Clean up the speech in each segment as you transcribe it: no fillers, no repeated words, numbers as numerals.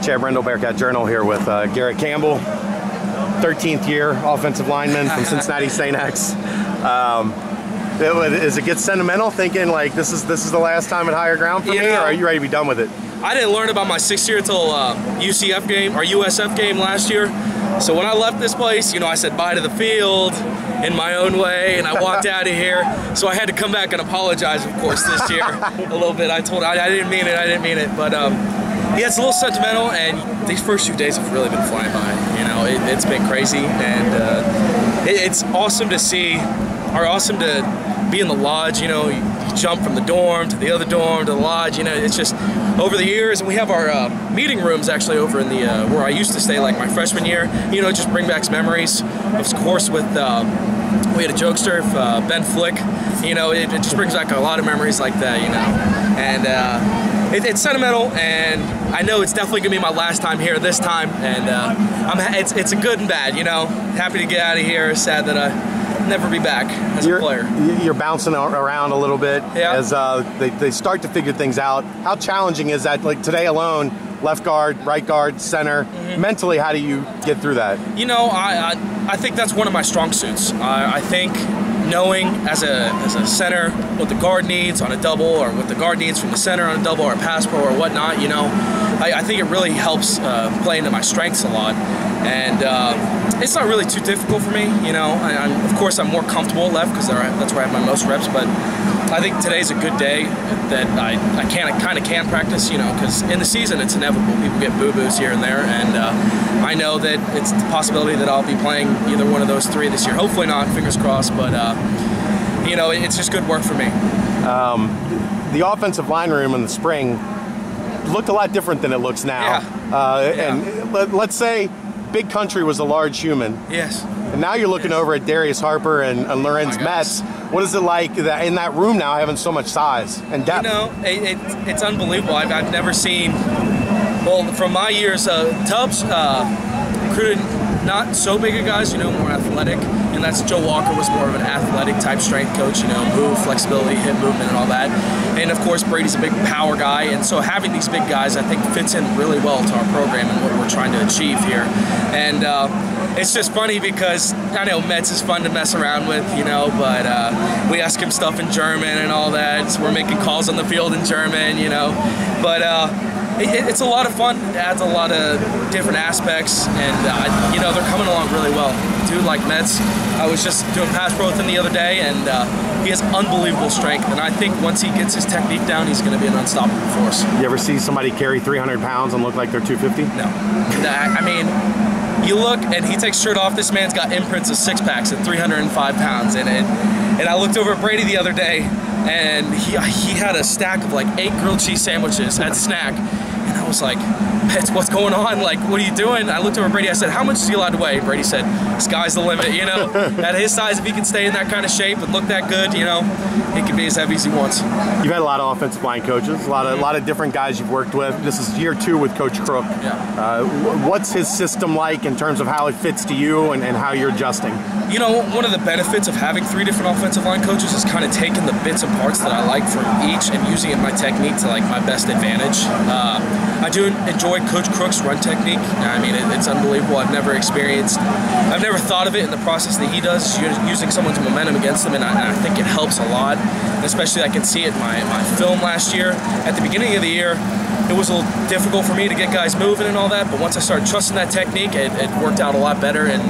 Chad Brendel, Bearcat Journal, here with Garrett Campbell, 13th year offensive lineman from Cincinnati St. X. Does it get sentimental thinking like this is the last time at higher ground for me, or are you ready to be done with it? I didn't learn about my 6th year until UCF game or USF game last year. So when I left this place, I said bye to the field in my own way, and I walked out of here. So I had to come back and apologize, of course, this year a little bit. I told I didn't mean it, but yeah, it's a little sentimental, and these first few days have really been flying by. It's been crazy, and it's awesome to see, or awesome to be in the lodge. You jump from the dorm to the other dorm to the lodge. It's just over the years, and we have our meeting rooms actually over in the where I used to stay, like my freshman year. It just brings back memories. Of course, with we had a jokester, Ben Flick. It just brings back a lot of memories like that. And it's sentimental, and I know it's definitely gonna be my last time here this time, and it's a good and bad. Happy to get out of here. Sad that I never be back as a player. You're bouncing around a little bit as they start to figure things out. How challenging is that? Like today alone, left guard, right guard, center. Mentally, how do you get through that? I think that's one of my strong suits. I think knowing as a center what the guard needs on a double, or what the guard needs from the center on a double, or a pass pro or whatnot, I think it really helps play into my strengths a lot. And it's not really too difficult for me, of course I'm more comfortable at left because that's where I have my most reps, but I think today's a good day that I kind of can practice, because in the season it's inevitable. People get boo-boos here and there, and I know that it's the possibility that I'll be playing either one of those three this year. Hopefully not, fingers crossed, but it's just good work for me. The offensive line room in the spring looked a lot different than it looks now. And let's say Big Country was a large human. Yes. And now you're looking over at Darius Harper and Lorenz Metz. What is it like that in that room now, having so much size and depth? It's unbelievable. I've never seen, well, from my years, Tubbs recruited not so big of guys, more athletic. And that's Joe Walker was more of an athletic type strength coach, move, flexibility, hip movement, and all that. And of course, Brady's a big power guy, and so having these big guys, I think, fits in really well to our program and what we're trying to achieve here. And it's just funny because I know Metz is fun to mess around with, but we ask him stuff in German and all that. So we're making calls on the field in German, but it's a lot of fun. It adds a lot of different aspects, and they're coming along really well. Dude like Metz, I was just doing pass pro with him the other day, and he has unbelievable strength, and I think once he gets his technique down, he's going to be an unstoppable force. You ever see somebody carry 300 pounds and look like they're 250? No. I mean, you look, and he takes shirt off, this man's got imprints of 6-packs at 305 pounds, and I looked over at Brady the other day, and he had a stack of like 8 grilled cheese sandwiches at snack, and I was like, what's going on? Like, what are you doing? I looked over at Brady, I said, how much is he allowed to weigh? Brady said, sky's the limit, At his size, if he can stay in that kind of shape and look that good, he can be as heavy as he wants. You've had a lot of offensive line coaches, a lot of different guys you've worked with. This is year 2 with Coach Crook. Yeah. What's his system like in terms of how it fits to you and how you're adjusting? One of the benefits of having 3 different offensive line coaches is kind of taking the bits and parts that I like from each and using it in my technique to like my best advantage. I do enjoy Coach Crook's run technique. I mean, it's unbelievable. I've never thought of it in the process that he does, using someone's momentum against them, and I think it helps a lot. And especially I can see it in my film last year. At the beginning of the year, it was a little difficult for me to get guys moving and all that, but once I started trusting that technique, it worked out a lot better, and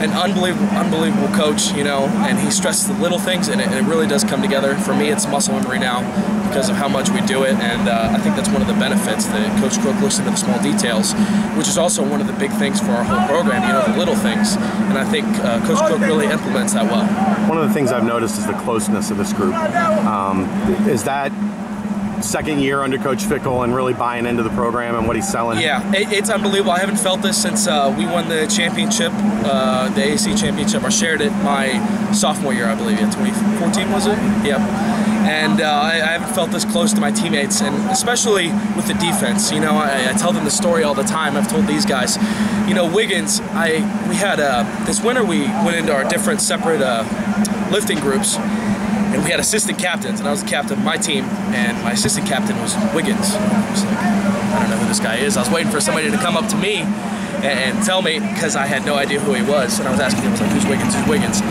an unbelievable coach, and he stresses the little things, and it really does come together. For me, it's muscle memory now because of how much we do it, and I think that's one of the benefits that Coach Crook looks into the small details, which is also one of the big things for our whole program, the little things, and I think Coach Crook really implements that well. One of the things I've noticed is the closeness of this group. Is that second year under Coach Fickle and really buying into the program and what he's selling? Yeah, it's unbelievable. I haven't felt this since we won the championship, the AAC championship. I shared it my sophomore year, I believe. 2014 was it? Yep. And I haven't felt this close to my teammates, and especially with the defense. I tell them the story all the time. I've told these guys, Wiggins, we had this winter we went into our different separate lifting groups. And we had assistant captains, and I was the captain of my team, and my assistant captain was Wiggins. I was like, I don't know who this guy is. I was waiting for somebody to come up to me and tell me, because I had no idea who he was. And I was asking him, I was like, who's Wiggins? Who's Wiggins?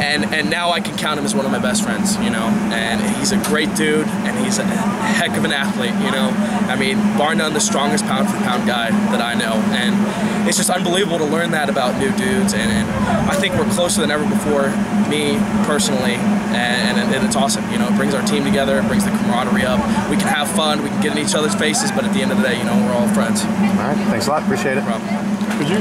And now I can count him as one of my best friends, you know. And he's a great dude, and he's a heck of an athlete, you know. I mean, bar none, the strongest pound-for-pound guy that I know. And it's just unbelievable to learn that about new dudes. And I think we're closer than ever before, me personally. And it's awesome, you know. It brings our team together, it brings the camaraderie up. We can have fun, we can get in each other's faces, but at the end of the day, you know, we're all friends. All right, thanks a lot, appreciate it. No problem. Could you